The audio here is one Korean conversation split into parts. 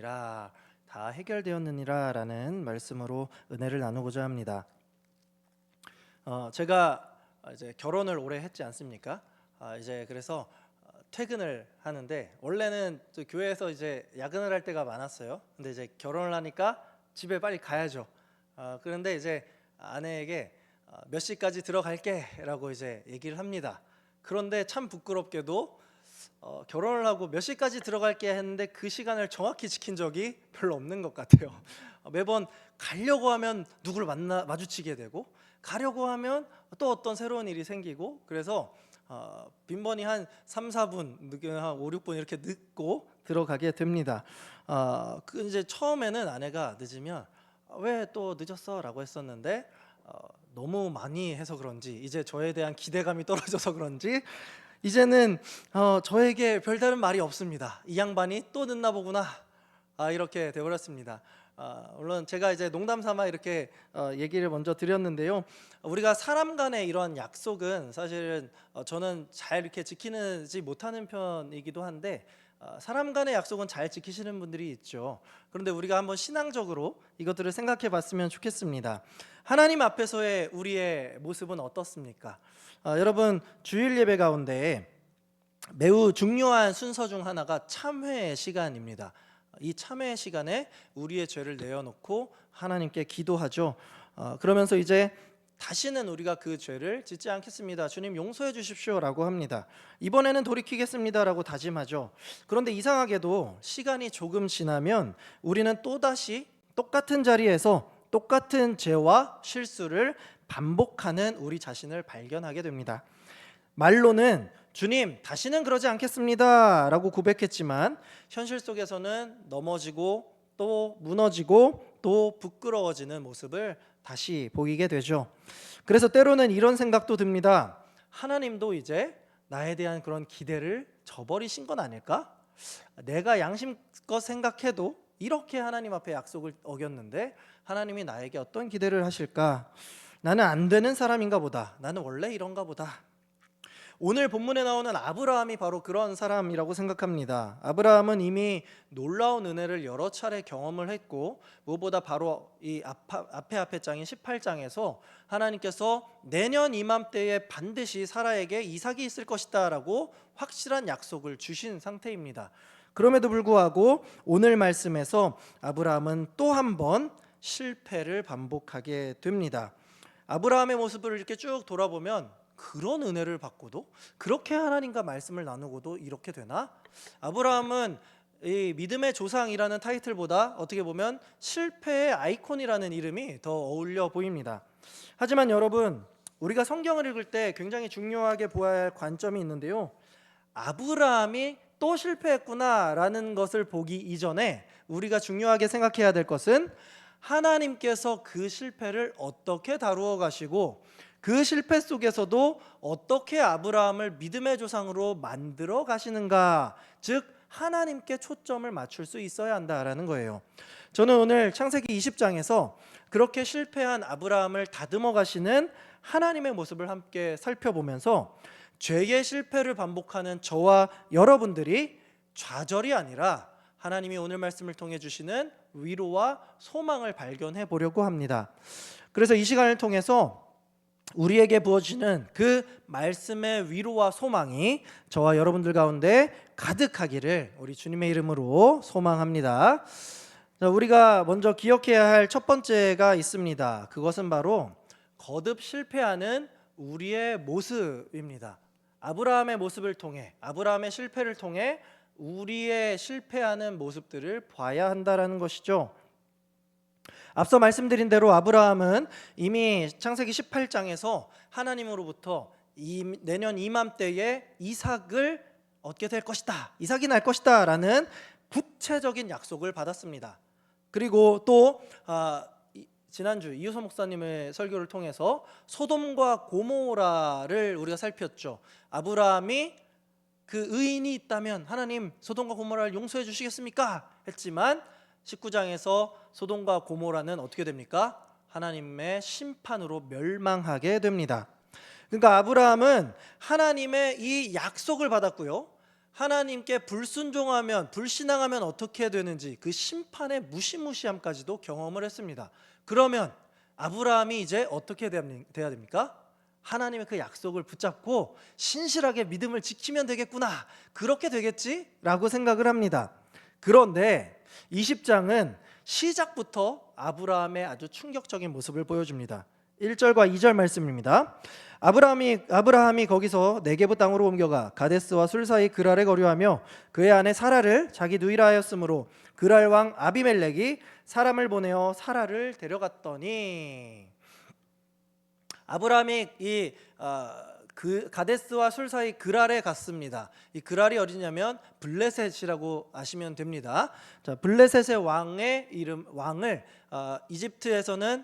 되었느니라, 다 해결되었느니라 라는 말씀으로 은혜를 나누고자 합니다. 제가 이제 결혼을 오래 했지 않습니까? 이제 그래서 퇴근을 하는데, 원래는 또 교회에서 이제 야근을 할 때가 많았어요. 근데 이제 결혼을 하니까 집에 빨리 가야죠. 그런데 이제 아내에게 몇 시까지 들어갈게라고 이제 얘기를 합니다. 그런데 참 부끄럽게도 결혼을 하고 몇 시까지 들어갈게 했는데 그 시간을 정확히 지킨 적이 별로 없는 것 같아요. 매번 가려고 하면 누구를 마주치게 되고, 가려고 하면 또 어떤 새로운 일이 생기고, 그래서 빈번히 한 3, 4분, 한 5, 6분 이렇게 늦고 들어가게 됩니다. 그 이제 처음에는 아내가 늦으면 왜 또 늦었어? 라고 했었는데, 너무 많이 해서 그런지, 이제 저에 대한 기대감이 떨어져서 그런지 이제는 저에게 별다른 말이 없습니다. 이 양반이 또 늦나 보구나, 이렇게 되어버렸습니다. 물론 제가 이제 농담 삼아 이렇게 얘기를 먼저 드렸는데요. 우리가 사람 간의 이런 약속은 사실은 저는 잘 이렇게 지키지 못하는 편이기도 한데, 사람 간의 약속은 잘 지키시는 분들이 있죠. 그런데 우리가 한번 신앙적으로 이것들을 생각해 봤으면 좋겠습니다. 하나님 앞에서의 우리의 모습은 어떻습니까? 여러분, 주일 예배 가운데 매우 중요한 순서 중 하나가 참회의 시간입니다. 이 참회의 시간에 우리의 죄를 내어놓고 하나님께 기도하죠. 그러면서 이제 다시는 우리가 그 죄를 짓지 않겠습니다, 주님 용서해 주십시오 라고 합니다. 이번에는 돌이키겠습니다 라고 다짐하죠. 그런데 이상하게도 시간이 조금 지나면 우리는 또다시 똑같은 자리에서 똑같은 죄와 실수를 반복하는 우리 자신을 발견하게 됩니다. 말로는 주님 다시는 그러지 않겠습니다 라고 고백했지만, 현실 속에서는 넘어지고 또 무너지고 또 부끄러워지는 모습을 다시 보이게 되죠. 그래서 때로는 이런 생각도 듭니다. 하나님도 이제 나에 대한 그런 기대를 저버리신 건 아닐까? 내가 양심껏 생각해도 이렇게 하나님 앞에 약속을 어겼는데 하나님이 나에게 어떤 기대를 하실까? 나는 안 되는 사람인가 보다. 나는 원래 이런가 보다. 오늘 본문에 나오는 아브라함이 바로 그런 사람이라고 생각합니다. 아브라함은 이미 놀라운 은혜를 여러 차례 경험을 했고, 무엇보다 바로 이 앞에 장인 18장에서 하나님께서 내년 이맘때에 반드시 사라에게 이삭이 있을 것이다 라고 확실한 약속을 주신 상태입니다. 그럼에도 불구하고 오늘 말씀에서 아브라함은 또 한 번 실패를 반복하게 됩니다. 아브라함의 모습을 이렇게 쭉 돌아보면, 그런 은혜를 받고도, 그렇게 하나님과 말씀을 나누고도 이렇게 되나? 아브라함은 이 믿음의 조상이라는 타이틀보다 어떻게 보면 실패의 아이콘이라는 이름이 더 어울려 보입니다. 하지만 여러분, 우리가 성경을 읽을 때 굉장히 중요하게 보아야 할 관점이 있는데요. 아브라함이 또 실패했구나라는 것을 보기 이전에 우리가 중요하게 생각해야 될 것은, 하나님께서 그 실패를 어떻게 다루어 가시고 그 실패 속에서도 어떻게 아브라함을 믿음의 조상으로 만들어 가시는가, 즉 하나님께 초점을 맞출 수 있어야 한다라는 거예요. 저는 오늘 창세기 20장에서 그렇게 실패한 아브라함을 다듬어 가시는 하나님의 모습을 함께 살펴보면서, 죄의 실패를 반복하는 저와 여러분들이 좌절이 아니라 하나님이 오늘 말씀을 통해 주시는 위로와 소망을 발견해 보려고 합니다. 그래서 이 시간을 통해서 우리에게 부어지는 그 말씀의 위로와 소망이 저와 여러분들 가운데 가득하기를 우리 주님의 이름으로 소망합니다. 우리가 먼저 기억해야 할 첫 번째가 있습니다. 그것은 바로 거듭 실패하는 우리의 모습입니다. 아브라함의 모습을 통해, 아브라함의 실패를 통해 우리의 실패하는 모습들을 봐야 한다라는 것이죠. 앞서 말씀드린 대로 아브라함은 이미 창세기 18장에서 하나님으로부터 내년 이맘때에 이삭을 얻게 될 것이다, 이삭이 날 것이다 라는 구체적인 약속을 받았습니다. 그리고 또 지난주 이효서 목사님의 설교를 통해서 소돔과 고모라를 우리가 살폈죠. 아브라함이 그 의인이 있다면 하나님 소돔과 고모라를 용서해 주시겠습니까? 했지만 19장에서 소돔과 고모라는 어떻게 됩니까? 하나님의 심판으로 멸망하게 됩니다. 그러니까 아브라함은 하나님의 이 약속을 받았고요, 하나님께 불순종하면, 불신앙하면 어떻게 되는지 그 심판의 무시무시함까지도 경험을 했습니다. 그러면 아브라함이 이제 어떻게 돼야 됩니까? 하나님의 그 약속을 붙잡고 신실하게 믿음을 지키면 되겠구나, 그렇게 되겠지라고 생각을 합니다. 그런데 20장은 시작부터 아브라함의 아주 충격적인 모습을 보여줍니다. 1절과 2절 말씀입니다. 아브라함이 거기서 네게브 땅으로 옮겨가 가데스와 술 사이 그랄에 거류하며 그의 아내 사라를 자기 누이라 하였으므로 그랄 왕 아비멜렉이 사람을 보내어 사라를 데려갔더니, 아브라함이 그 가데스와 술 사이 그랄에 갔습니다. 이 그랄이 어디냐면 블레셋이라고 아시면 됩니다. 자, 블레셋의 왕의 이름, 왕을 이집트에서는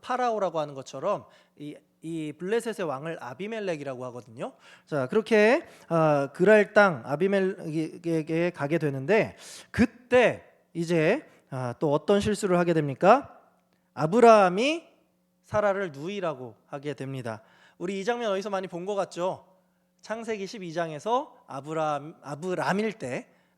파라오라고 하는 것처럼 이 블레셋의 왕을 아비멜렉이라고 하거든요. 자, 그렇게 그랄 땅 아비멜렉에게 가게 되는데, 그때 이제 또 어떤 실수를 하게 됩니까? 아브라함이 사라를 누이라고 하게 됩니다. 우리 이 장면 어디서 많이 본 것 같죠? 창세기 12장에서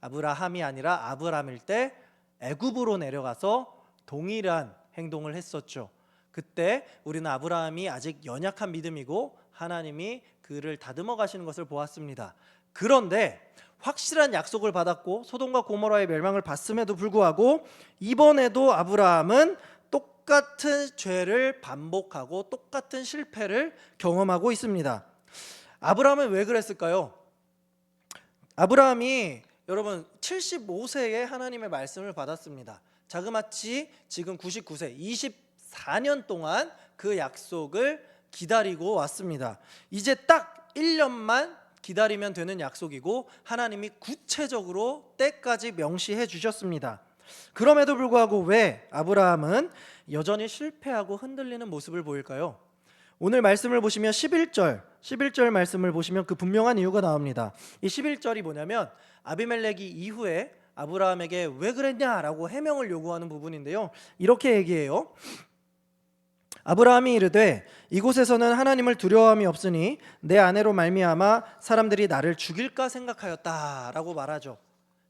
아브라함이 아니라 아브람일 때 애굽으로 내려가서 동일한 행동을 했었죠. 그때 우리는 아브라함이 아직 연약한 믿음이고 하나님이 그를 다듬어 가시는 것을 보았습니다. 그런데 확실한 약속을 받았고 소돔과 고모라의 멸망을 봤음에도 불구하고 이번에도 아브라함은 똑같은 죄를 반복하고 똑같은 실패를 경험하고 있습니다. 아브라함은 왜 그랬을까요? 아브라함이 여러분 75세에 하나님의 말씀을 받았습니다. 자그마치 지금 99세, 24년 동안 그 약속을 기다리고 왔습니다. 이제 딱 1년만 기다리면 되는 약속이고 하나님이 구체적으로 때까지 명시해 주셨습니다. 그럼에도 불구하고 왜 아브라함은 여전히 실패하고 흔들리는 모습을 보일까요? 오늘 말씀을 보시면 11절 말씀을 보시면 그 분명한 이유가 나옵니다. 이 11절이 뭐냐면 아비멜렉이 이후에 아브라함에게 왜 그랬냐라고 해명을 요구하는 부분인데요. 이렇게 얘기해요. 아브라함이 이르되 이곳에서는 하나님을 두려워함이 없으니 내 아내로 말미암아 사람들이 나를 죽일까 생각하였다라고 말하죠.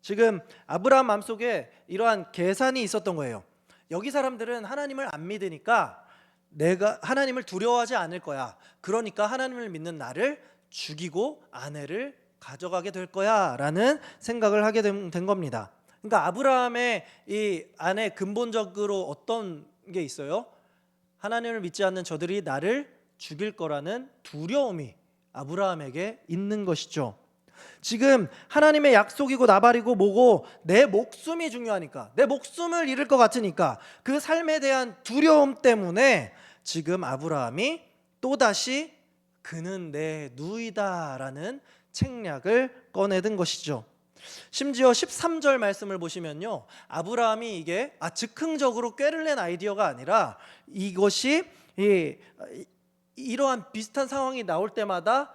지금 아브라함 마음속에 이러한 계산이 있었던 거예요. 여기 사람들은 하나님을 안 믿으니까 내가 하나님을 두려워하지 않을 거야. 그러니까 하나님을 믿는 나를 죽이고 아내를 가져가게 될 거야 라는 생각을 하게 된 겁니다. 그러니까 아브라함의 이 안에 근본적으로 어떤 게 있어요? 하나님을 믿지 않는 저들이 나를 죽일 거라는 두려움이 아브라함에게 있는 것이죠. 지금 하나님의 약속이고 나발이고 뭐고 내 목숨이 중요하니까, 내 목숨을 잃을 것 같으니까 그 삶에 대한 두려움 때문에 지금 아브라함이 또다시 그는 내 누이다라는 책략을 꺼내든 것이죠. 심지어 13절 말씀을 보시면요, 아브라함이 이게 즉흥적으로 꾀를 낸 아이디어가 아니라 이것이 이러한 비슷한 상황이 나올 때마다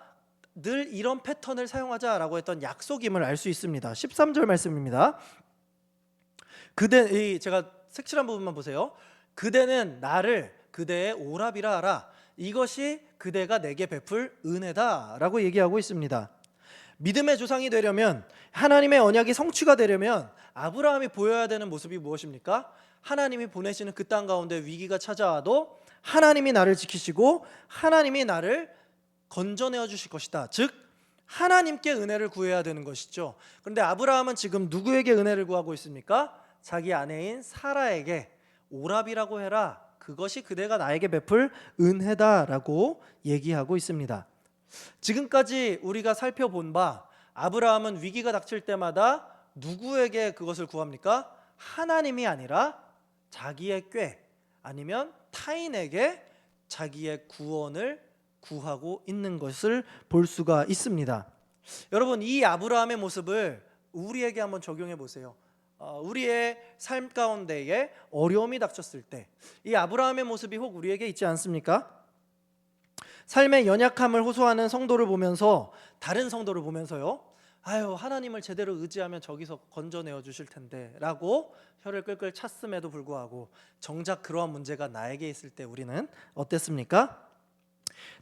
늘 이런 패턴을 사용하자라고 했던 약속임을 알 수 있습니다. 13절 말씀입니다. 제가 색칠한 부분만 보세요. 그대는 나를 그대의 오랍이라 하라. 이것이 그대가 내게 베풀 은혜다라고 얘기하고 있습니다. 믿음의 조상이 되려면, 하나님의 언약이 성취가 되려면 아브라함이 보여야 되는 모습이 무엇입니까? 하나님이 보내시는 그 땅 가운데 위기가 찾아와도 하나님이 나를 지키시고 하나님이 나를 건져내어 주실 것이다. 즉 하나님께 은혜를 구해야 되는 것이죠. 그런데 아브라함은 지금 누구에게 은혜를 구하고 있습니까? 자기 아내인 사라에게 오랍이라고 해라. 그것이 그대가 나에게 베풀 은혜다라고 얘기하고 있습니다. 지금까지 우리가 살펴본 바 아브라함은 위기가 닥칠 때마다 누구에게 그것을 구합니까? 하나님이 아니라 자기의 꾀 아니면 타인에게 자기의 구원을 구하고 있는 것을 볼 수가 있습니다. 여러분, 이 아브라함의 모습을 우리에게 한번 적용해 보세요. 우리의 삶 가운데에 어려움이 닥쳤을 때 이 아브라함의 모습이 혹 우리에게 있지 않습니까? 삶의 연약함을 호소하는 성도를 보면서, 다른 성도를 보면서요, 하나님을 제대로 의지하면 저기서 건져내어 주실 텐데 라고 혀를 끌끌 찼음에도 불구하고 정작 그러한 문제가 나에게 있을 때 우리는 어땠습니까?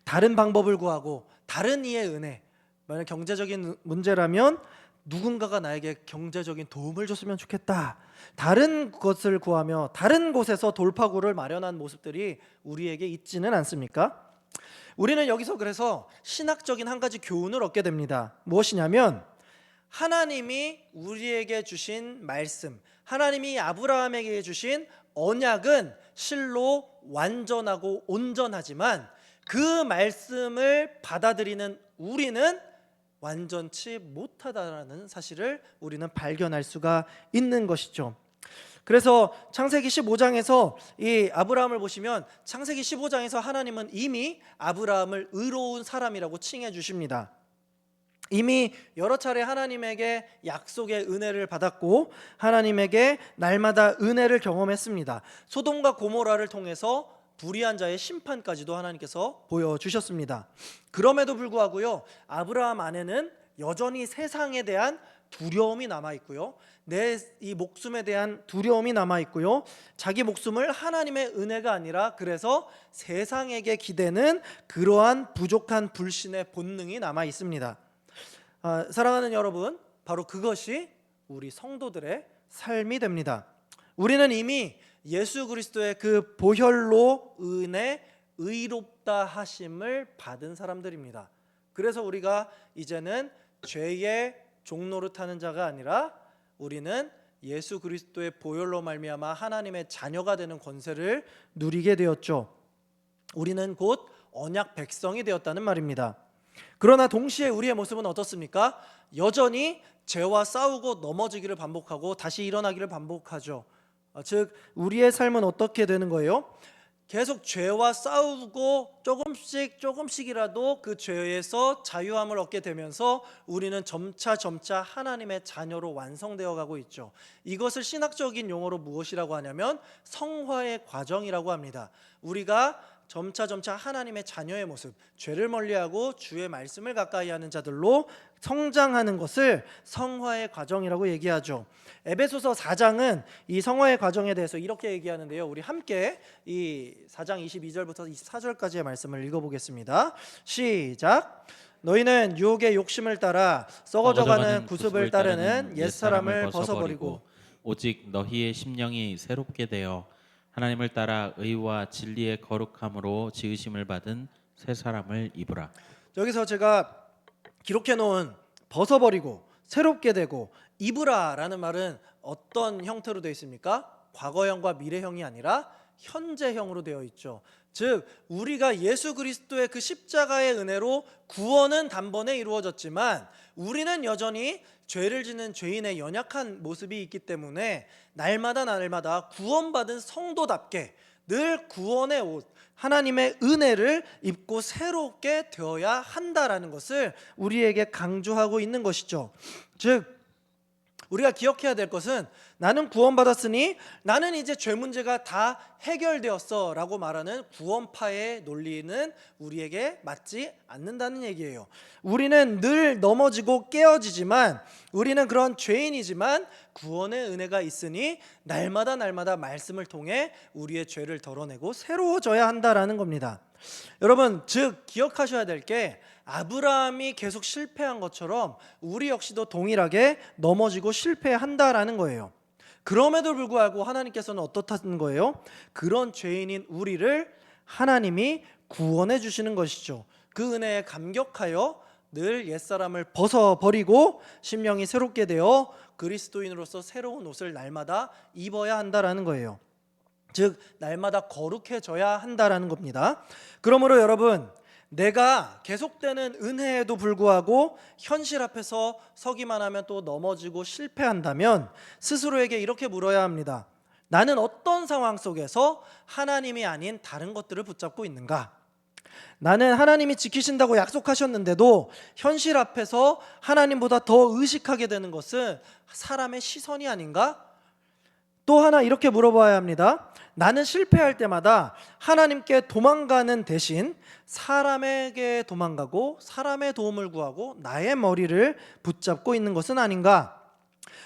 다른 방법을 구하고 다른 이의 은혜, 만약 경제적인 문제라면 누군가가 나에게 경제적인 도움을 줬으면 좋겠다. 다른 것을 구하며 다른 곳에서 돌파구를 마련한 모습들이 우리에게 있지는 않습니까? 우리는 여기서 그래서 신학적인 한 가지 교훈을 얻게 됩니다. 무엇이냐면 하나님이 우리에게 주신 말씀, 하나님이 아브라함에게 주신 언약은 실로 완전하고 온전하지만 그 말씀을 받아들이는 우리는 완전치 못하다라는 사실을 우리는 발견할 수가 있는 것이죠. 그래서 창세기 15장에서 이 아브라함을 보시면 창세기 15장에서 하나님은 이미 아브라함을 의로운 사람이라고 칭해 주십니다. 이미 여러 차례 하나님에게 약속의 은혜를 받았고 하나님에게 날마다 은혜를 경험했습니다. 소돔과 고모라를 통해서 불의한 자의 심판까지도 하나님께서 보여주셨습니다. 그럼에도 불구하고요, 아브라함 안에는 여전히 세상에 대한 두려움이 남아있고요, 내 이 목숨에 대한 두려움이 남아있고요, 자기 목숨을 하나님의 은혜가 아니라 그래서 세상에게 기대는 그러한 부족한 불신의 본능이 남아있습니다. 사랑하는 여러분, 바로 그것이 우리 성도들의 삶이 됩니다. 우리는 이미 예수 그리스도의 그 보혈로 은혜 의롭다 하심을 받은 사람들입니다. 그래서 우리가 이제는 죄의 종노릇하는 자가 아니라 우리는 예수 그리스도의 보혈로 말미암아 하나님의 자녀가 되는 권세를 누리게 되었죠. 우리는 곧 언약 백성이 되었다는 말입니다. 그러나 동시에 우리의 모습은 어떻습니까? 여전히 죄와 싸우고 넘어지기를 반복하고 다시 일어나기를 반복하죠. 즉 우리의 삶은 어떻게 되는 거예요? 계속 죄와 싸우고 조금씩이라도 그 죄에서 자유함을 얻게 되면서 우리는 점차 하나님의 자녀로 완성되어 가고 있죠. 이것을 신학적인 용어로 무엇이라고 하냐면 성화의 과정이라고 합니다. 우리가 점차 하나님의 자녀의 모습, 죄를 멀리하고 주의 말씀을 가까이 하는 자들로 성장하는 것을 성화의 과정이라고 얘기하죠. 에베소서 4장은 이 성화의 과정에 대해서 이렇게 얘기하는데요. 우리 함께 이 4장 22절부터 24절까지의 말씀을 읽어보겠습니다. 시작. 너희는 유혹의 욕심을 따라 썩어져가는 구습을 따르는 옛사람을 벗어버리고 오직 너희의 심령이 새롭게 되어 하나님을 따라 의와 진리의 거룩함으로 지으심을 받은 새 사람을 입으라. 여기서 제가 기록해 놓은 벗어버리고 새롭게 되고 입으라라는 말은 어떤 형태로 되어 있습니까? 과거형과 미래형이 아니라 현재형으로 되어 있죠. 즉 우리가 예수 그리스도의 그 십자가의 은혜로 구원은 단번에 이루어졌지만 우리는 여전히 죄를 짓는 죄인의 연약한 모습이 있기 때문에 날마다 구원받은 성도답게 늘 구원의 옷, 하나님의 은혜를 입고 새롭게 되어야 한다라는 것을 우리에게 강조하고 있는 것이죠. 즉 우리가 기억해야 될 것은 나는 구원받았으니 나는 이제 죄 문제가 다 해결되었어 라고 말하는 구원파의 논리는 우리에게 맞지 않는다는 얘기예요. 우리는 늘 넘어지고 깨어지지만 우리는 그런 죄인이지만 구원의 은혜가 있으니 날마다 말씀을 통해 우리의 죄를 덜어내고 새로워져야 한다라는 겁니다. 여러분, 즉 기억하셔야 될 게 아브라함이 계속 실패한 것처럼 우리 역시도 동일하게 넘어지고 실패한다라는 거예요. 그럼에도 불구하고 하나님께서는 어떻다는 거예요? 그런 죄인인 우리를 하나님이 구원해 주시는 것이죠. 그 은혜에 감격하여 늘 옛사람을 벗어버리고 심령이 새롭게 되어 그리스도인으로서 새로운 옷을 날마다 입어야 한다라는 거예요. 즉 날마다 거룩해져야 한다라는 겁니다. 그러므로 여러분, 내가 계속되는 은혜에도 불구하고 현실 앞에서 서기만 하면 또 넘어지고 실패한다면 스스로에게 이렇게 물어야 합니다. 나는 어떤 상황 속에서 하나님이 아닌 다른 것들을 붙잡고 있는가? 나는 하나님이 지키신다고 약속하셨는데도 현실 앞에서 하나님보다 더 의식하게 되는 것은 사람의 시선이 아닌가? 또 하나 이렇게 물어봐야 합니다. 나는 실패할 때마다 하나님께 도망가는 대신 사람에게 도망가고 사람의 도움을 구하고 나의 머리를 붙잡고 있는 것은 아닌가?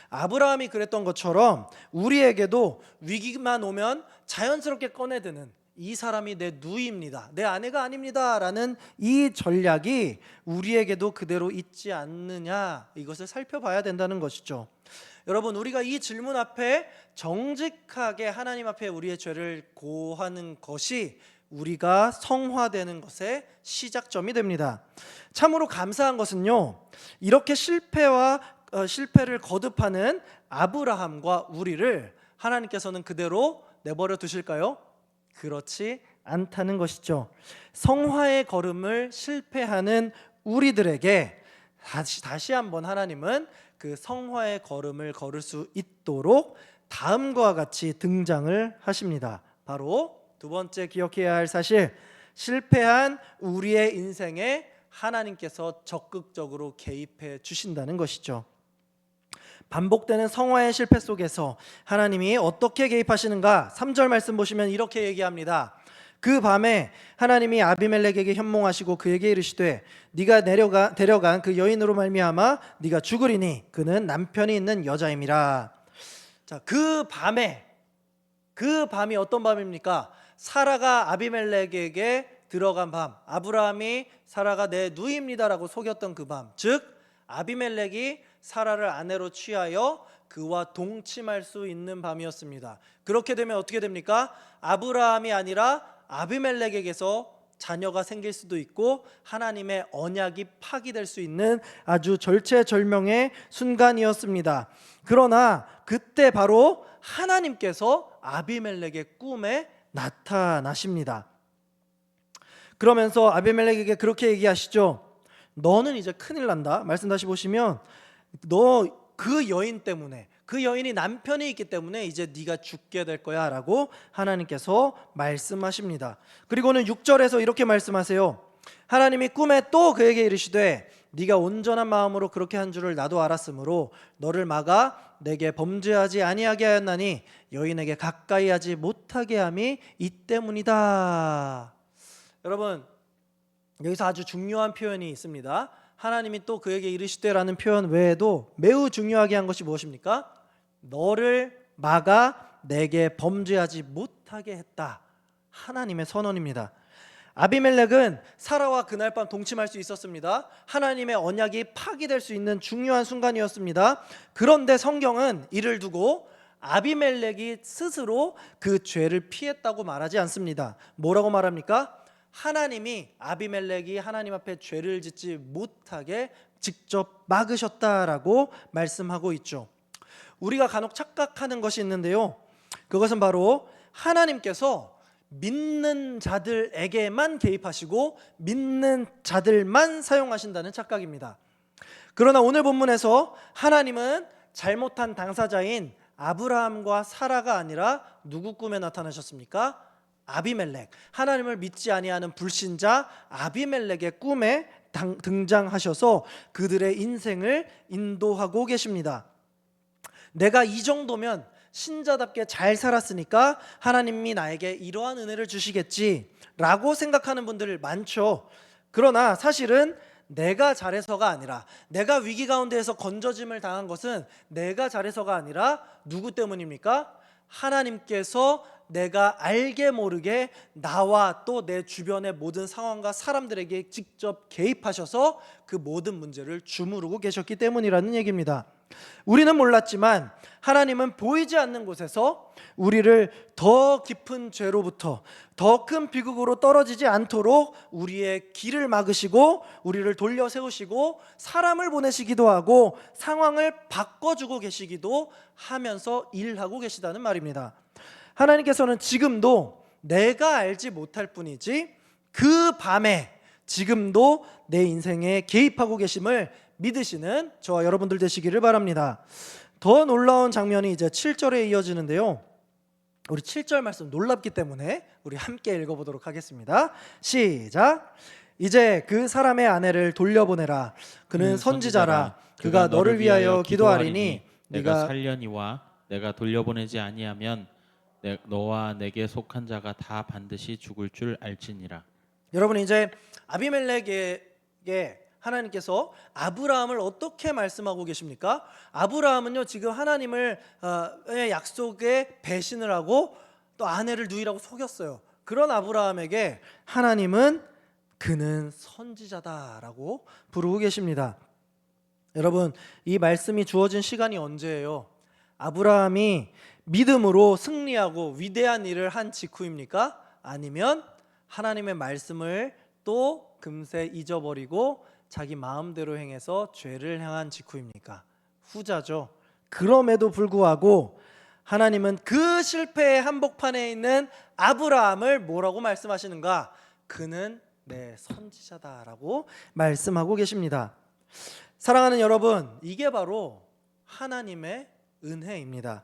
아브라함이 그랬던 것처럼 우리에게도 위기만 오면 자연스럽게 꺼내드는 이 사람이 내 누이입니다, 내 아내가 아닙니다 라는 이 전략이 우리에게도 그대로 있지 않느냐, 이것을 살펴봐야 된다는 것이죠. 여러분, 우리가 이 질문 앞에 정직하게 하나님 앞에 우리의 죄를 고하는 것이 우리가 성화되는 것의 시작점이 됩니다. 참으로 감사한 것은요, 이렇게 실패를 거듭하는 아브라함과 우리를 하나님께서는 그대로 내버려 두실까요? 그렇지 않다는 것이죠. 성화의 걸음을 실패하는 우리들에게 다시 한번 하나님은 그 성화의 걸음을 걸을 수 있도록 다음과 같이 등장을 하십니다. 바로 두 번째 기억해야 할 사실, 실패한 우리의 인생에 하나님께서 적극적으로 개입해 주신다는 것이죠. 반복되는 성화의 실패 속에서 하나님이 어떻게 개입하시는가? 3절 말씀 보시면 이렇게 얘기합니다. 그 밤에 하나님이 아비멜렉에게 현몽하시고 그에게 이르시되 네가 데려간 그 여인으로 말미암아 네가 죽으리니 그는 남편이 있는 여자임이라. 자, 그 밤이 어떤 밤입니까? 사라가 아비멜렉에게 들어간 밤, 아브라함이 사라가 내 누이입니다라고 속였던 그 밤, 즉 아비멜렉이 사라를 아내로 취하여 그와 동침할 수 있는 밤이었습니다. 그렇게 되면 어떻게 됩니까? 아브라함이 아니라 아비멜렉에게서 자녀가 생길 수도 있고 하나님의 언약이 파기될 수 있는 아주 절체절명의 순간이었습니다. 그러나 그때 바로 하나님께서 아비멜렉의 꿈에 나타나십니다. 그러면서 아비멜렉에게 그렇게 얘기하시죠. 너는 이제 큰일 난다. 말씀 다시 보시면 너 그 여인 때문에, 그 여인이 남편이 있기 때문에 이제 네가 죽게 될 거야 라고 하나님께서 말씀하십니다. 그리고는 6절에서 이렇게 말씀하세요. 하나님이 꿈에 또 그에게 이르시되 네가 온전한 마음으로 그렇게 한 줄을 나도 알았으므로 너를 막아 내게 범죄하지 아니하게 하였나니 여인에게 가까이 하지 못하게 함이 이 때문이다. 여러분, 여기서 아주 중요한 표현이 있습니다. 하나님이 또 그에게 이르시되라는 표현 외에도 매우 중요하게 한 것이 무엇입니까? 너를 막아 내게 범죄하지 못하게 했다. 하나님의 선언입니다. 아비멜렉은 사라와 그날 밤 동침할 수 있었습니다. 하나님의 언약이 파기될 수 있는 중요한 순간이었습니다. 그런데 성경은 이를 두고 아비멜렉이 스스로 그 죄를 피했다고 말하지 않습니다. 뭐라고 말합니까? 하나님이 아비멜렉이 하나님 앞에 죄를 짓지 못하게 직접 막으셨다라고 말씀하고 있죠. 우리가 간혹 착각하는 것이 있는데요, 그것은 바로 하나님께서 믿는 자들에게만 개입하시고 믿는 자들만 사용하신다는 착각입니다. 그러나 오늘 본문에서 하나님은 잘못한 당사자인 아브라함과 사라가 아니라 누구 꿈에 나타나셨습니까? 아비멜렉, 하나님을 믿지 아니하는 불신자 아비멜렉의 꿈에 등장하셔서 그들의 인생을 인도하고 계십니다. 내가 이 정도면 신자답게 잘 살았으니까 하나님이 나에게 이러한 은혜를 주시겠지라고 생각하는 분들 많죠. 그러나 사실은 내가 잘해서가 아니라, 내가 위기 가운데에서 건져짐을 당한 것은 내가 잘해서가 아니라 누구 때문입니까? 하나님께서 내가 알게 모르게 나와 또 내 주변의 모든 상황과 사람들에게 직접 개입하셔서 그 모든 문제를 주무르고 계셨기 때문이라는 얘기입니다. 우리는 몰랐지만 하나님은 보이지 않는 곳에서 우리를 더 깊은 죄로부터 더 큰 비극으로 떨어지지 않도록 우리의 길을 막으시고 우리를 돌려 세우시고 사람을 보내시기도 하고 상황을 바꿔주고 계시기도 하면서 일하고 계시다는 말입니다. 하나님께서는 지금도 내가 알지 못할 뿐이지 그 밤에 지금도 내 인생에 개입하고 계심을 믿으시는 저와 여러분들 되시기를 바랍니다. 더 놀라운 장면이 이제 7절에 이어지는데요, 우리 7절 말씀 놀랍기 때문에 우리 함께 읽어보도록 하겠습니다. 시작. 이제 그 사람의 아내를 돌려보내라. 그는 선지자라. 그가 너를 위하여 기도하리니 내가 살려니와 내가 돌려보내지 아니하면 너와 내게 속한 자가 다 반드시 죽을 줄 알지니라. 여러분, 이제 아비멜렉에게 하나님께서 아브라함을 어떻게 말씀하고 계십니까? 아브라함은요, 지금 하나님의 약속에 배신을 하고 또 아내를 누이라고 속였어요. 그런 아브라함에게 하나님은 그는 선지자다라고 부르고 계십니다. 여러분, 이 말씀이 주어진 시간이 언제예요? 아브라함이 믿음으로 승리하고 위대한 일을 한 직후입니까? 아니면 하나님의 말씀을 또 금세 잊어버리고 자기 마음대로 행해서 죄를 행한 직후입니까? 후자죠. 그럼에도 불구하고 하나님은 그 실패의 한복판에 있는 아브라함을 뭐라고 말씀하시는가? 그는 내 선지자다라고 말씀하고 계십니다. 사랑하는 여러분, 이게 바로 하나님의 은혜입니다.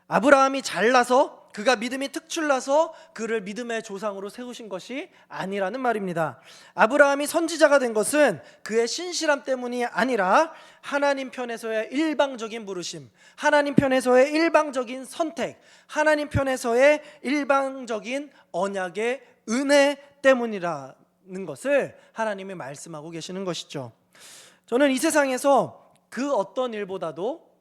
아브라함이 잘나서, 그가 믿음이 특출나서 그를 믿음의 조상으로 세우신 것이 아니라는 말입니다. 아브라함이 선지자가 된 것은 그의 신실함 때문이 아니라 하나님 편에서의 일방적인 부르심, 하나님 편에서의 일방적인 선택, 하나님 편에서의 일방적인 언약의 은혜 때문이라는 것을 하나님이 말씀하고 계시는 것이죠. 저는 이 세상에서 그 어떤 일보다도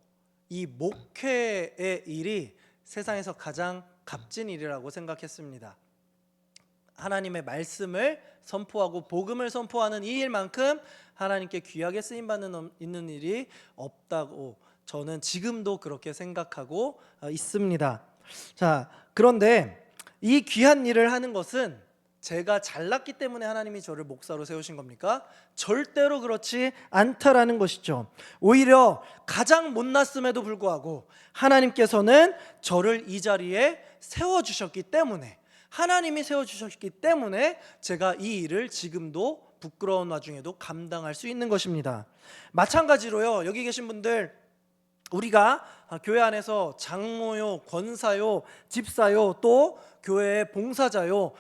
이 목회의 일이 세상에서 가장 값진 일이라고 생각했습니다. 하나님의 말씀을 선포하고 복음을 선포하는 이 일만큼 하나님께 귀하게 쓰임받는 있는 일이 없다고 저는 지금도 그렇게 생각하고 있습니다. 자, 그런데 이 귀한 일을 하는 것은 제가 잘났기 때문에 하나님이 저를 목사로 세우신 겁니까? 절대로 그렇지 않다라는 것이죠. 오히려 가장 못났음에도 불구하고 하나님께서는 저를 이 자리에 세워주셨기 때문에, 하나님이 세워주셨기 때문에 제가 이 일을 지금도 부끄러운 와중에도 감당할 수 있는 것입니다. 마찬가지로요, 여기 계신 분들, 우리가 교회 안에서 장로요, 권사요, 집사요, 또 교회의 봉사자요,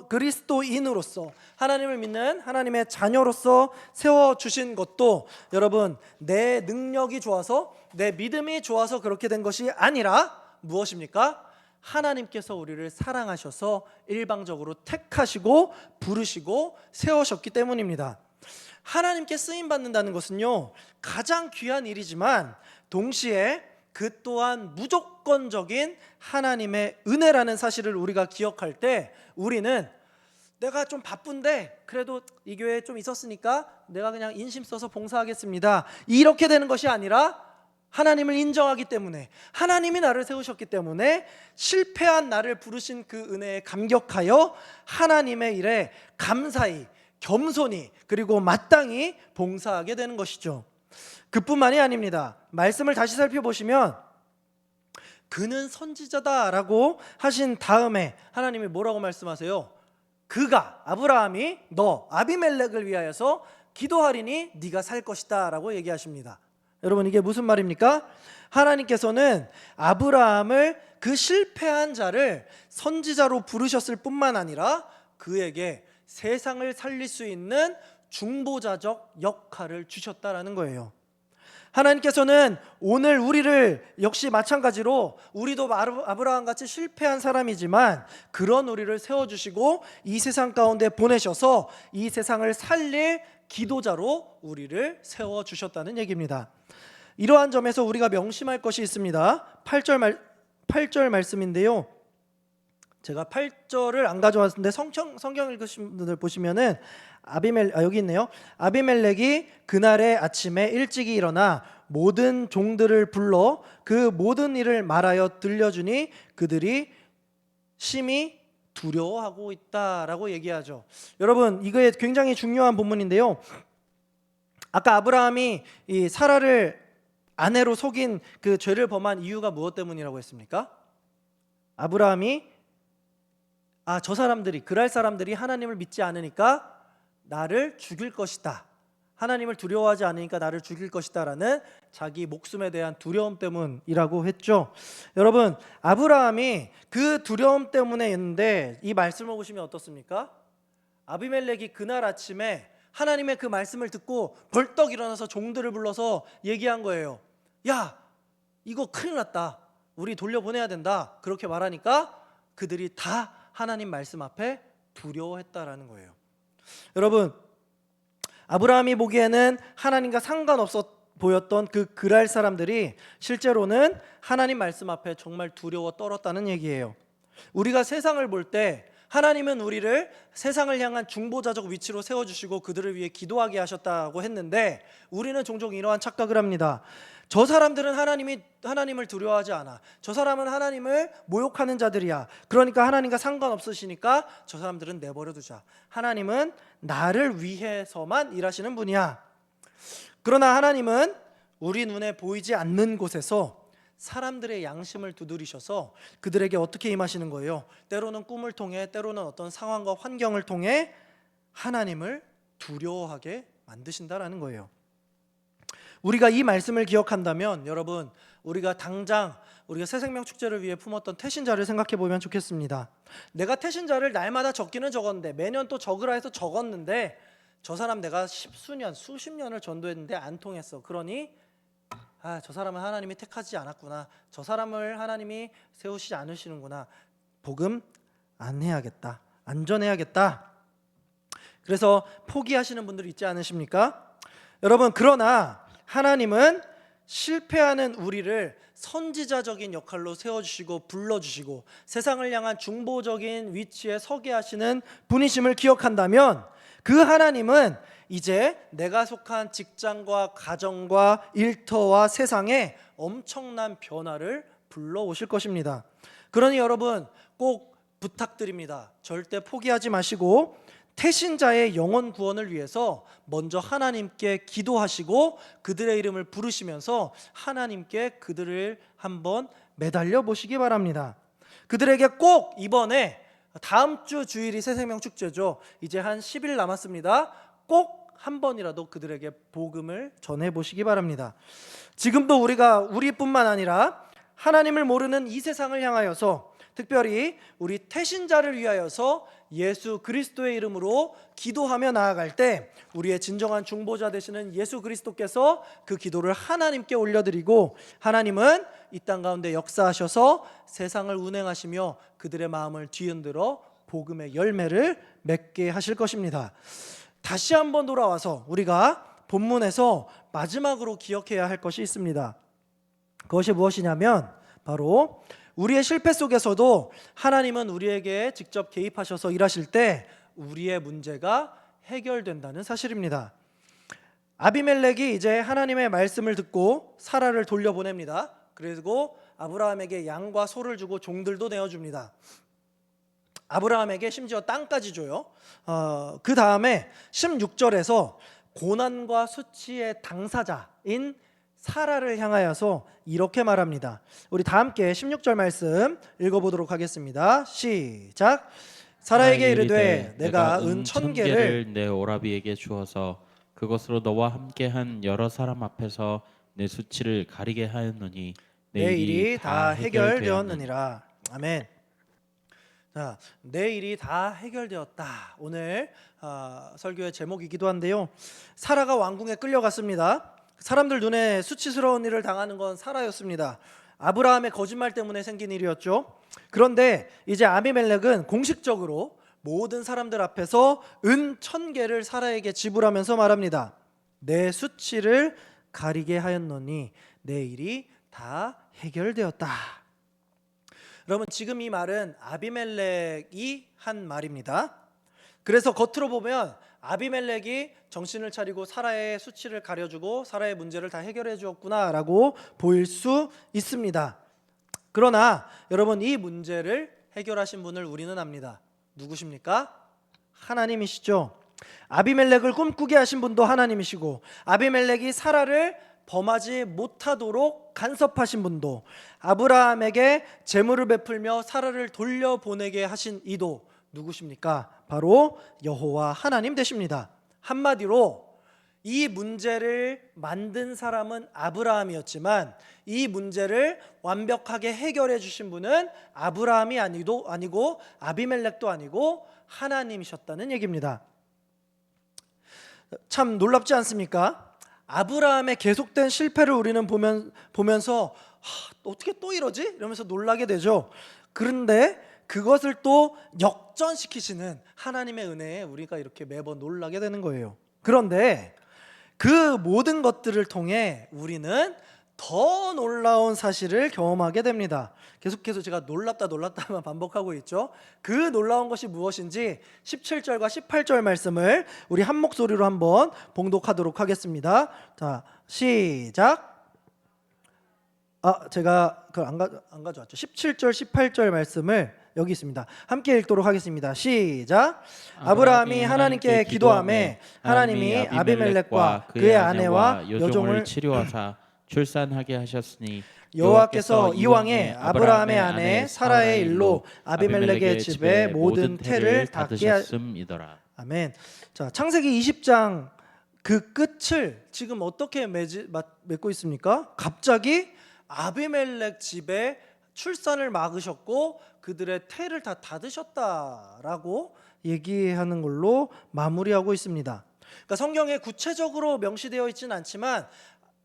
그리스도인으로서 하나님을 믿는 하나님의 자녀로서 세워주신 것도 여러분, 내 능력이 좋아서, 내 믿음이 좋아서 그렇게 된 것이 아니라 무엇입니까? 하나님께서 우리를 사랑하셔서 일방적으로 택하시고 부르시고 세우셨기 때문입니다. 하나님께 쓰임받는다는 것은요, 가장 귀한 일이지만 동시에 그 또한 무조건적인 하나님의 은혜라는 사실을 우리가 기억할 때, 우리는 내가 좀 바쁜데 그래도 이 교회에 좀 있었으니까 내가 그냥 인심 써서 봉사하겠습니다, 이렇게 되는 것이 아니라 하나님을 인정하기 때문에, 하나님이 나를 세우셨기 때문에 실패한 나를 부르신 그 은혜에 감격하여 하나님의 일에 감사히, 겸손히, 그리고 마땅히 봉사하게 되는 것이죠. 그뿐만이 아닙니다. 말씀을 다시 살펴보시면 그는 선지자다라고 하신 다음에 하나님이 뭐라고 말씀하세요? 그가, 아브라함이 너 아비멜렉을 위하여서 기도하리니 네가 살 것이다 라고 얘기하십니다. 여러분, 이게 무슨 말입니까? 하나님께서는 아브라함을, 그 실패한 자를 선지자로 부르셨을 뿐만 아니라 그에게 세상을 살릴 수 있는 중보자적 역할을 주셨다라는 거예요. 하나님께서는 오늘 우리를 역시 마찬가지로, 우리도 아브라함같이 실패한 사람이지만 그런 우리를 세워주시고 이 세상 가운데 보내셔서 이 세상을 살릴 기도자로 우리를 세워주셨다는 얘기입니다. 이러한 점에서 우리가 명심할 것이 있습니다. 8절 말씀인데요, 제가 8절을 안 가져왔는데 성경 읽으신 분들 보시면은 여기 있네요. 아비멜렉이 그날의 아침에 일찍이 일어나 모든 종들을 불러 그 모든 일을 말하여 들려주니 그들이 심히 두려워하고 있다라고 얘기하죠. 여러분, 이거에 굉장히 중요한 본문인데요, 아까 아브라함이 이 사라를 아내로 속인 그 죄를 범한 이유가 무엇 때문이라고 했습니까? 아브라함이 저 사람들이, 그랄 사람들이 하나님을 믿지 않으니까 나를 죽일 것이다, 하나님을 두려워하지 않으니까 나를 죽일 것이다 라는 자기 목숨에 대한 두려움 때문이라고 했죠. 여러분, 아브라함이 그 두려움 때문에였는데 이 말씀을 보시면 어떻습니까? 아비멜렉이 그날 아침에 하나님의 그 말씀을 듣고 벌떡 일어나서 종들을 불러서 얘기한 거예요. 야, 이거 큰일 났다, 우리 돌려보내야 된다, 그렇게 말하니까 그들이 다 하나님 말씀 앞에 두려워했다라는 거예요. 여러분, 아브라함이 보기에는 하나님과 상관없어 보였던 그 그랄 사람들이 실제로는 하나님 말씀 앞에 정말 두려워 떨었다는 얘기예요. 우리가 세상을 볼 때 하나님은 우리를 세상을 향한 중보자적 위치로 세워주시고 그들을 위해 기도하게 하셨다고 했는데, 우리는 종종 이러한 착각을 합니다. 저 사람들은 하나님을 두려워하지 않아. 저 사람은 하나님을 모욕하는 자들이야. 그러니까 하나님과 상관없으시니까 저 사람들은 내버려 두자. 하나님은 나를 위해서만 일하시는 분이야. 그러나 하나님은 우리 눈에 보이지 않는 곳에서 사람들의 양심을 두드리셔서 그들에게 어떻게 임하시는 거예요? 때로는 꿈을 통해, 때로는 어떤 상황과 환경을 통해 하나님을 두려워하게 만드신다라는 거예요. 우리가 이 말씀을 기억한다면 여러분, 우리가 당장 우리가 새생명 축제를 위해 품었던 태신자를 생각해 보면 좋겠습니다. 내가 태신자를 날마다 적기는 적었는데, 매년 또 적으라 해서 적었는데, 저 사람 내가 십수년, 수십 년을 전도했는데 안 통했어. 그러니 저 사람은 하나님이 택하지 않았구나. 저 사람을 하나님이 세우시지 않으시는구나. 복음 안 해야겠다. 안 전해야겠다. 그래서 포기하시는 분들이 있지 않으십니까? 여러분, 그러나 하나님은 실패하는 우리를 선지자적인 역할로 세워주시고 불러주시고 세상을 향한 중보적인 위치에 서게 하시는 분이심을 기억한다면, 그 하나님은 이제 내가 속한 직장과 가정과 일터와 세상에 엄청난 변화를 불러오실 것입니다. 그러니 여러분, 꼭 부탁드립니다. 절대 포기하지 마시고 태신자의 영혼 구원을 위해서 먼저 하나님께 기도하시고 그들의 이름을 부르시면서 하나님께 그들을 한번 매달려 보시기 바랍니다. 그들에게 꼭 이번에, 다음 주 주일이 새생명 축제죠. 이제 한 10일 남았습니다. 꼭 한 번이라도 그들에게 복음을 전해 보시기 바랍니다. 지금도 우리뿐만 아니라 하나님을 모르는 이 세상을 향하여서, 특별히 우리 태신자를 위하여서 예수 그리스도의 이름으로 기도하며 나아갈 때 우리의 진정한 중보자 되시는 예수 그리스도께서 그 기도를 하나님께 올려드리고, 하나님은 이 땅 가운데 역사하셔서 세상을 운행하시며 그들의 마음을 뒤흔들어 복음의 열매를 맺게 하실 것입니다. 다시 한번 돌아와서 우리가 본문에서 마지막으로 기억해야 할 것이 있습니다. 그것이 무엇이냐면 바로 우리의 실패 속에서도 하나님은 우리에게 직접 개입하셔서 일하실 때 우리의 문제가 해결된다는 사실입니다. 아비멜렉이 이제 하나님의 말씀을 듣고 사라를 돌려보냅니다. 그리고 아브라함에게 양과 소를 주고 종들도 내어줍니다. 아브라함에게 심지어 땅까지 줘요. 그 다음에 16절에서 고난과 수치의 당사자인 사라를 향하여서 이렇게 말합니다. 우리 다 함께 16절 말씀 읽어보도록 하겠습니다. 시작. 사라에게 이르되 내가 은 1,000개를 내 오라비에게 주어서 그것으로 너와 함께한 여러 사람 앞에서 내 수치를 가리게 하였노니 내 일이 다 해결되었느니라. 아멘. 자, 내 일이 다 해결되었다. 오늘 설교의 제목이기도 한데요. 사라가 왕궁에 끌려갔습니다. 사람들 눈에 수치스러운 일을 당하는 건 사라였습니다. 아브라함의 거짓말 때문에 생긴 일이었죠. 그런데 이제 아비멜렉은 공식적으로 모든 사람들 앞에서 은 1,000개를 사라에게 지불하면서 말합니다. 내 수치를 가리게 하였노니 내 일이 다 해결되었다. 여러분, 지금 이 말은 아비멜렉이 한 말입니다. 그래서 겉으로 보면 아비멜렉이 정신을 차리고 사라의 수치를 가려주고 사라의 문제를 다 해결해 주었구나라고 보일 수 있습니다. 그러나 여러분, 이 문제를 해결하신 분을 우리는 압니다. 누구십니까? 하나님이시죠. 아비멜렉을 꿈꾸게 하신 분도 하나님이시고, 아비멜렉이 사라를 범하지 못하도록 간섭하신 분도, 아브라함에게 재물을 베풀며 사라를 돌려보내게 하신 이도 누구십니까? 바로 여호와 하나님 되십니다. 한마디로 이 문제를 만든 사람은 아브라함이었지만 이 문제를 완벽하게 해결해 주신 분은 아브라함이 아니고 아비멜렉도 아니고 하나님이셨다는 얘기입니다. 참 놀랍지 않습니까? 아브라함의 계속된 실패를 우리는 보면서 어떻게 또 이러지? 이러면서 놀라게 되죠. 그런데 그것을 또 역전시키시는 하나님의 은혜에 우리가 이렇게 매번 놀라게 되는 거예요. 그런데 그 모든 것들을 통해 우리는 더 놀라운 사실을 경험하게 됩니다. 계속해서 제가 놀랍다만 반복하고 있죠. 그 놀라운 것이 무엇인지 17절과 18절 말씀을 우리 한 목소리로 한번 봉독하도록 하겠습니다. 자, 시작. 제가 그걸 안 가져왔죠. 17절, 18절 말씀을 여기 있습니다. 함께 읽도록 하겠습니다. 시작. 아브라함이 하나님께 기도하매 하나님이 아비멜렉과 그의 아내와 여종을 치료하사 출산하게 하셨으니 여호와께서 이왕에 아브라함의 아내 사라의 일로 아비멜렉의 집에 모든 태를 닿게 하셨음이더라. 아멘. 자, 창세기 20장 그 끝을 지금 어떻게 맺고 있습니까? 갑자기 아비멜렉 집에 출산을 막으셨고 그들의 태를 다 닫으셨다라고 얘기하는 걸로 마무리하고 있습니다. 그러니까 성경에 구체적으로 명시되어 있지는 않지만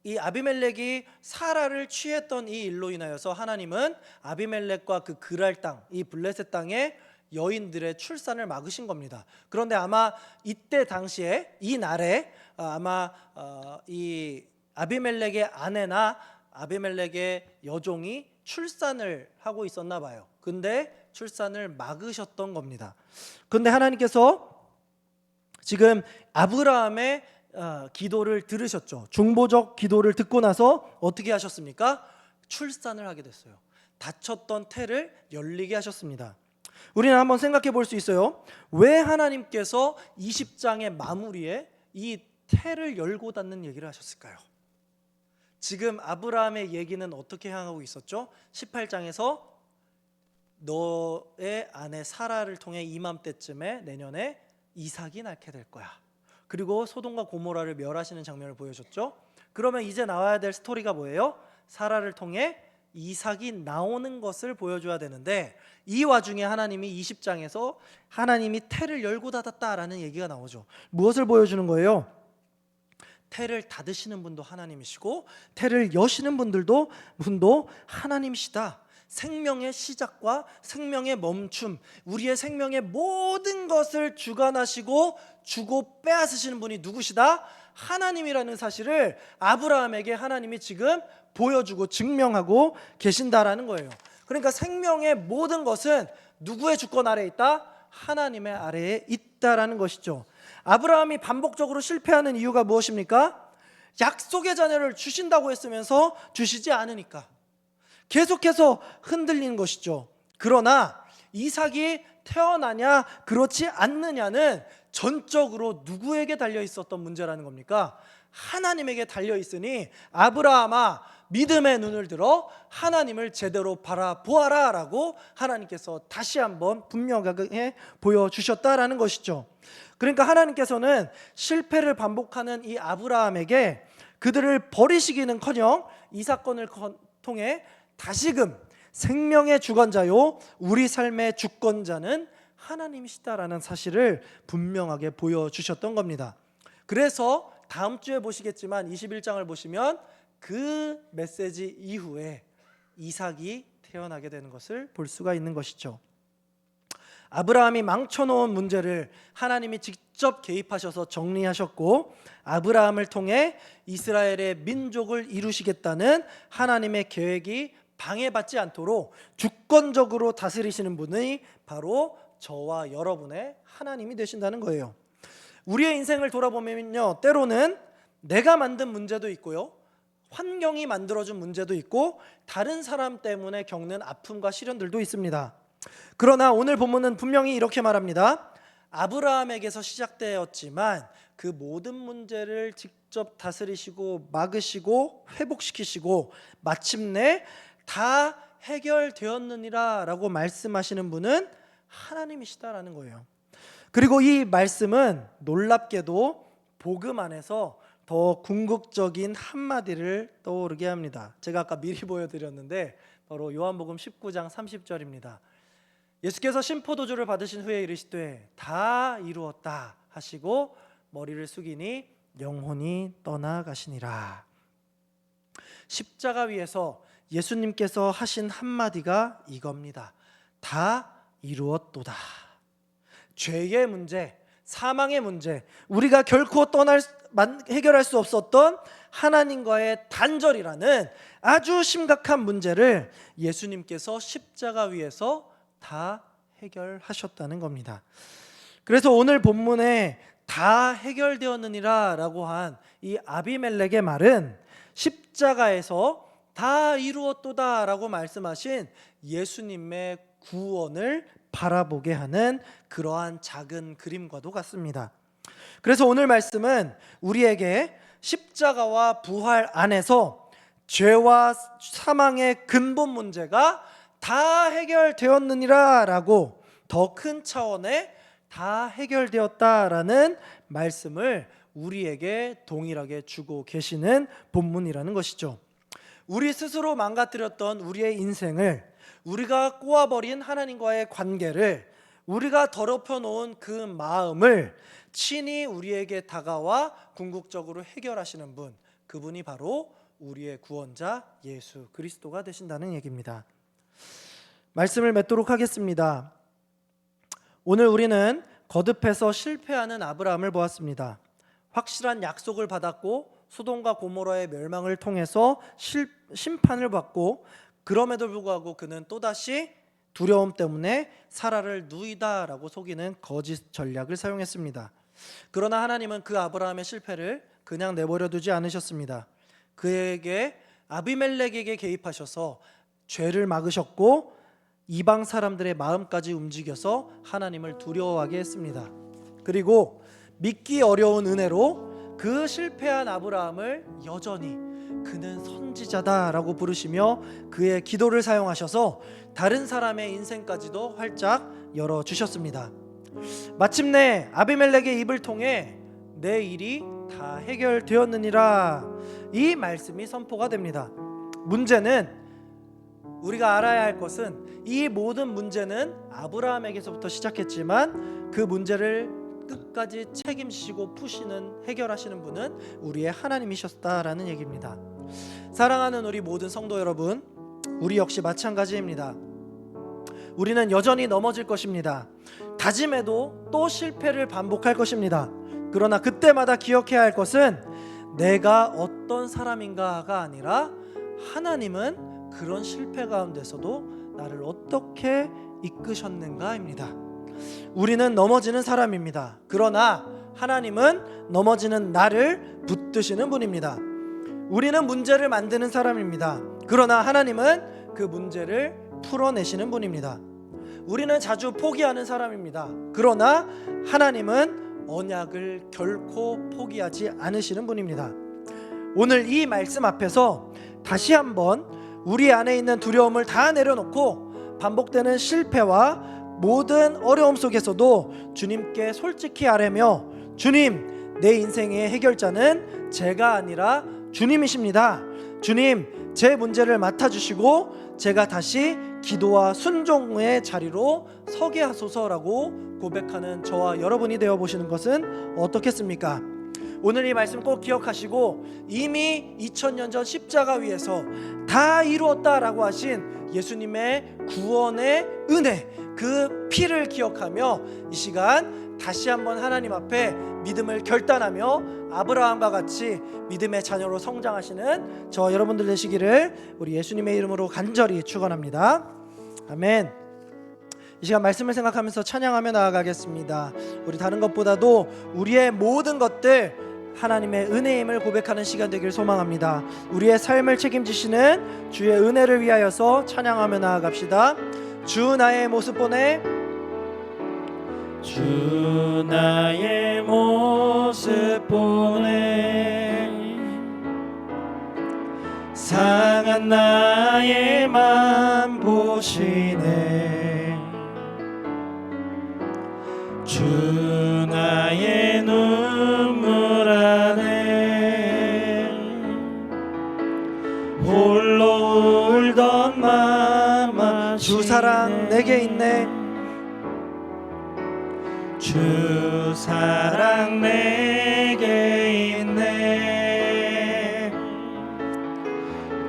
이 아비멜렉이 사라를 취했던 이 일로 인하여서 하나님은 아비멜렉과 그 그랄 땅, 이 블레셋 땅에 여인들의 출산을 막으신 겁니다. 그런데 아마 이때 당시에 이 날에 아마 이 아비멜렉의 아내나 아비멜렉의 여종이 출산을 하고 있었나 봐요. 근데 출산을 막으셨던 겁니다. 근데 하나님께서 지금 아브라함의 기도를 들으셨죠. 중보적 기도를 듣고 나서 어떻게 하셨습니까? 출산을 하게 됐어요. 닫혔던 태를 열리게 하셨습니다. 우리는 한번 생각해 볼 수 있어요. 왜 하나님께서 20장의 마무리에 이 태를 열고 닫는 얘기를 하셨을까요? 지금 아브라함의 얘기는 어떻게 향하고 있었죠? 18장에서 너의 아내 사라를 통해 이맘때쯤에 내년에 이삭이 낳게 될 거야. 그리고 소돔과 고모라를 멸하시는 장면을 보여줬죠. 그러면 이제 나와야 될 스토리가 뭐예요? 사라를 통해 이삭이 나오는 것을 보여줘야 되는데 이 와중에 하나님이 20장에서 하나님이 태를 열고 닫았다라는 얘기가 나오죠. 무엇을 보여주는 거예요? 태를 닫으시는 분도 하나님이시고 태를 여시는 분도 하나님이시다. 생명의 시작과 생명의 멈춤, 우리의 생명의 모든 것을 주관하시고 주고 빼앗으시는 분이 누구시다? 하나님이라는 사실을 아브라함에게 하나님이 지금 보여주고 증명하고 계신다라는 거예요. 그러니까 생명의 모든 것은 누구의 주권 아래에 있다? 하나님의 아래에 있다라는 것이죠. 아브라함이 반복적으로 실패하는 이유가 무엇입니까? 약속의 자녀를 주신다고 했으면서 주시지 않으니까 계속해서 흔들리는 것이죠. 그러나 이삭이 태어나냐 그렇지 않느냐는 전적으로 누구에게 달려 있었던 문제라는 겁니까? 하나님에게 달려 있으니 아브라함아 믿음의 눈을 들어 하나님을 제대로 바라보아라 라고 하나님께서 다시 한번 분명하게 보여주셨다라는 것이죠. 그러니까 하나님께서는 실패를 반복하는 이 아브라함에게 그들을 버리시기는커녕 이 사건을 통해 다시금 생명의 주관자요 우리 삶의 주권자는 하나님이시다라는 사실을 분명하게 보여주셨던 겁니다. 그래서 다음 주에 보시겠지만 21장을 보시면 그 메시지 이후에 이삭이 태어나게 되는 것을 볼 수가 있는 것이죠. 아브라함이 망쳐놓은 문제를 하나님이 직접 개입하셔서 정리하셨고 아브라함을 통해 이스라엘의 민족을 이루시겠다는 하나님의 계획이 방해받지 않도록 주권적으로 다스리시는 분이 바로 저와 여러분의 하나님이 되신다는 거예요. 우리의 인생을 돌아보면요, 때로는 내가 만든 문제도 있고요, 환경이 만들어준 문제도 있고 다른 사람 때문에 겪는 아픔과 시련들도 있습니다. 그러나 오늘 본문은 분명히 이렇게 말합니다. 아브라함에게서 시작되었지만 그 모든 문제를 직접 다스리시고 막으시고 회복시키시고 마침내 다 해결되었느니라 라고 말씀하시는 분은 하나님이시다라는 거예요. 그리고 이 말씀은 놀랍게도 복음 안에서 더 궁극적인 한마디를 떠오르게 합니다. 제가 아까 미리 보여드렸는데 바로 요한복음 19장 30절입니다. 예수께서 신포도주를 받으신 후에 이르시되 다 이루었다 하시고 머리를 숙이니 영혼이 떠나가시니라. 십자가 위에서 예수님께서 하신 한마디가 이겁니다. 다 이루었도다. 죄의 문제, 사망의 문제, 우리가 결코 해결할 수 없었던 하나님과의 단절이라는 아주 심각한 문제를 예수님께서 십자가 위에서 다 해결하셨다는 겁니다. 그래서 오늘 본문에 다 해결되었느니라 라고 한 이 아비멜렉의 말은 십자가에서 다 이루었도다 라고 말씀하신 예수님의 구원을 바라보게 하는 그러한 작은 그림과도 같습니다. 그래서 오늘 말씀은 우리에게 십자가와 부활 안에서 죄와 사망의 근본 문제가 다 해결되었느니라 라고 더 큰 차원의 다 해결되었다라는 말씀을 우리에게 동일하게 주고 계시는 본문이라는 것이죠. 우리 스스로 망가뜨렸던 우리의 인생을, 우리가 꼬아버린 하나님과의 관계를, 우리가 더럽혀 놓은 그 마음을 친히 우리에게 다가와 궁극적으로 해결하시는 분, 그분이 바로 우리의 구원자 예수 그리스도가 되신다는 얘기입니다. 말씀을 맺도록 하겠습니다. 오늘 우리는 거듭해서 실패하는 아브라함을 보았습니다. 확실한 약속을 받았고 소돔과 고모라의 멸망을 통해서 심판을 받고, 그럼에도 불구하고 그는 또다시 두려움 때문에 사라를 누이다라고 속이는 거짓 전략을 사용했습니다. 그러나 하나님은 그 아브라함의 실패를 그냥 내버려 두지 않으셨습니다. 그에게 아비멜렉에게 개입하셔서 죄를 막으셨고 이방 사람들의 마음까지 움직여서 하나님을 두려워하게 했습니다. 그리고 믿기 어려운 은혜로 그 실패한 아브라함을 여전히 그는 선지자다라고 부르시며 그의 기도를 사용하셔서 다른 사람의 인생까지도 활짝 열어주셨습니다. 마침내 아비멜렉의 입을 통해 내 일이 다 해결되었느니라, 이 말씀이 선포가 됩니다. 문제는, 우리가 알아야 할 것은 이 모든 문제는 아브라함에게서부터 시작했지만 그 문제를 끝까지 책임지시고 푸시는, 해결하시는 분은 우리의 하나님이셨다라는 얘기입니다. 사랑하는 우리 모든 성도 여러분, 우리 역시 마찬가지입니다. 우리는 여전히 넘어질 것입니다. 다짐해도 또 실패를 반복할 것입니다. 그러나 그때마다 기억해야 할 것은 내가 어떤 사람인가가 아니라 하나님은 그런 실패 가운데서도 나를 어떻게 이끄셨는가입니다. 우리는 넘어지는 사람입니다. 그러나 하나님은 넘어지는 나를 붙드시는 분입니다. 우리는 문제를 만드는 사람입니다. 그러나 하나님은 그 문제를 풀어내시는 분입니다. 우리는 자주 포기하는 사람입니다. 그러나 하나님은 언약을 결코 포기하지 않으시는 분입니다. 오늘 이 말씀 앞에서 다시 한번 우리 안에 있는 두려움을 다 내려놓고 반복되는 실패와 모든 어려움 속에서도 주님께 솔직히 아뢰며, 주님, 내 인생의 해결자는 제가 아니라 주님이십니다. 주님, 제 문제를 맡아주시고 제가 다시 기도와 순종의 자리로 서게 하소서라고 고백하는 저와 여러분이 되어보시는 것은 어떻겠습니까? 오늘 이 말씀 꼭 기억하시고, 이미 2000년 전 십자가 위에서 다 이루었다라고 하신 예수님의 구원의 은혜, 그 피를 기억하며 이 시간 다시 한번 하나님 앞에 믿음을 결단하며 아브라함과 같이 믿음의 자녀로 성장하시는 저 여러분들 되시기를 우리 예수님의 이름으로 간절히 축원합니다. 아멘. 이 시간 말씀을 생각하면서 찬양하며 나아가겠습니다. 우리 다른 것보다도 우리의 모든 것들 하나님의 은혜임을 고백하는 시간 되길 소망합니다. 우리의 삶을 책임지시는 주의 은혜를 위하여서 찬양하며 나아갑시다. 주 나의 모습 보내, 주 나의 모습 보내, 상한 나의 맘 보시네. 주 나의 눈물 안에 홀로 울던 맘 아시네. 주 사랑 내게 있네, 주 사랑 내게 있네.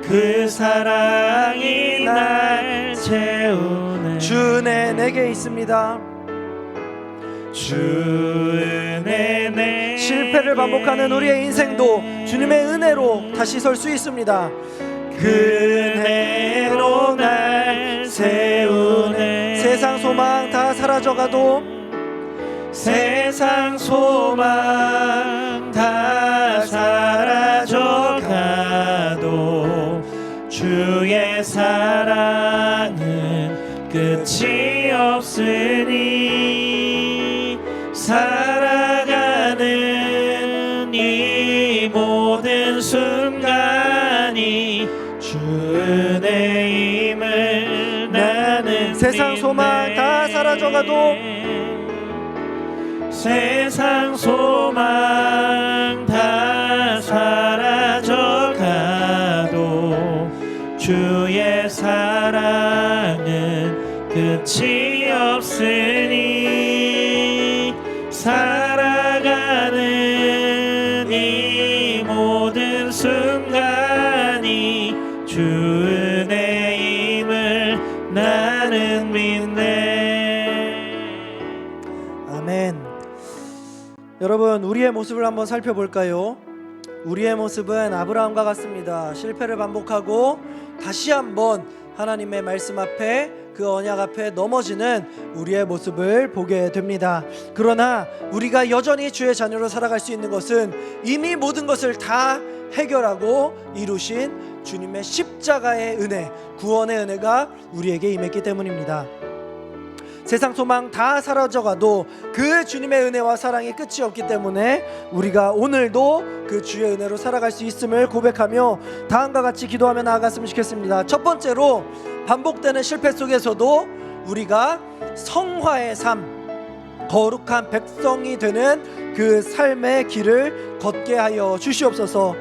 그 사랑이 날 채우네. 주 은혜 내게 있습니다. 주 은혜 내 실패를 반복하는 우리의 인생도 주님의 은혜로 다시 설 수 있습니다. 그 은혜로 날 세우네. 세상 소망 다 사라져가도 세상 소망 다 사라져가도 주의 사랑은 끝이 없으니 살아가는 이 모든 순간이 주 은혜임을 나는 세상 소망 다 사라져가도 세상 소망 다 사라져가도 주의 사랑은 끝이 없으니 살아가는 이 모든 순간이 주 은혜임을 나는 믿네. 아멘. 여러분, 우리의 모습을 한번 살펴볼까요? 우리의 모습은 아브라함과 같습니다. 실패를 반복하고 다시 한번 하나님의 말씀 앞에, 그 언약 앞에 넘어지는 우리의 모습을 보게 됩니다. 그러나 우리가 여전히 주의 자녀로 살아갈 수 있는 것은 이미 모든 것을 다 해결하고 이루신 주님의 십자가의 은혜, 구원의 은혜가 우리에게 임했기 때문입니다. 세상 소망 다 사라져가도 그 주님의 은혜와 사랑이 끝이 없기 때문에 우리가 오늘도 그 주의 은혜로 살아갈 수 있음을 고백하며 다음과 같이 기도하며 나아갔으면 좋겠습니다. 첫 번째로, 반복되는 실패 속에서도 우리가 성화의 삶, 거룩한 백성이 되는 그 삶의 길을 걷게 하여 주시옵소서.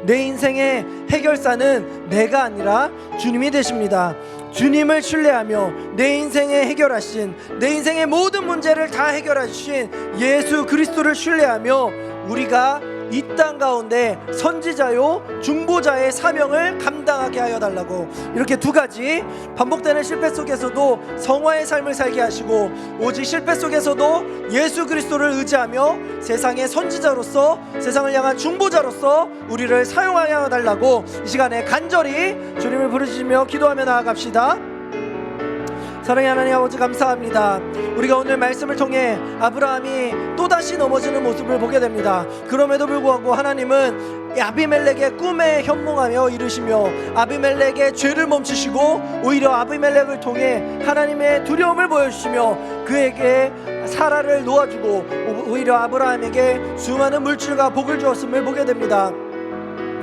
내 인생의 해결사는 내가 아니라 주님이 되십니다. 주님을 신뢰하며 내 인생에 해결하신, 내 인생의 모든 문제를 다 해결하신 예수 그리스도를 신뢰하며 우리가 이 땅 가운데 선지자요 중보자의 사명을 감당하게 하여 달라고, 이렇게 두 가지, 반복되는 실패 속에서도 성화의 삶을 살게 하시고 오직 실패 속에서도 예수 그리스도를 의지하며 세상의 선지자로서, 세상을 향한 중보자로서 우리를 사용하게 하여 달라고 이 시간에 간절히 주님을 부르시며 기도하며 나아갑시다. 사랑의 하나님 아버지, 감사합니다. 우리가 오늘 말씀을 통해 아브라함이 또다시 넘어지는 모습을 보게 됩니다. 그럼에도 불구하고 하나님은 아비멜렉의 꿈에 현몽하며 이르시며 아비멜렉의 죄를 멈추시고 오히려 아비멜렉을 통해 하나님의 두려움을 보여주시며 그에게 사라를 놓아주고 오히려 아브라함에게 수많은 물질과 복을 주었음을 보게 됩니다.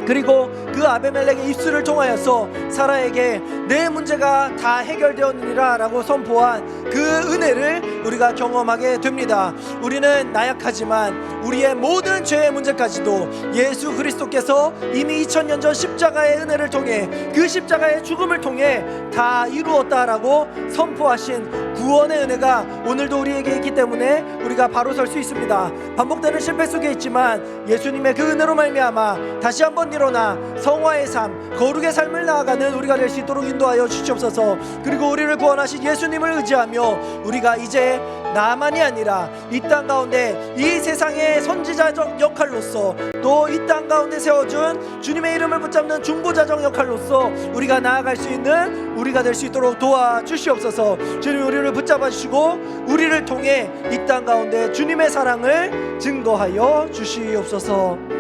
그리고 그 아비멜렉의 입술을 통하여서 사라에게 내 문제가 다 해결되었느니라 라고 선포한 그 은혜를 우리가 경험하게 됩니다. 우리는 나약하지만 우리의 모든 죄의 문제까지도 예수 그리스도께서 이미 2000년 전 십자가의 은혜를 통해, 그 십자가의 죽음을 통해 다 이루었다라고 선포하신 구원의 은혜가 오늘도 우리에게 있기 때문에 우리가 바로 설 수 있습니다. 반복되는 실패 속에 있지만 예수님의 그 은혜로 말미암아 다시 한번 일어나 성화의 삶, 거룩의 삶을 나아가는 우리가 될 수 있도록 인도하여 주시옵소서. 그리고 우리를 구원하신 예수님을 의지하며 우리가 이제 나만이 아니라 이 땅 가운데 이 세상의 선지자적 역할로서, 또 이 땅 가운데 세워준 주님의 이름을 붙잡는 중보자적 역할로서 우리가 나아갈 수 있는 우리가 될 수 있도록 도와주시옵소서. 주님, 우리를 붙잡아 주시고 우리를 통해 이 땅 가운데 주님의 사랑을 증거하여 주시옵소서.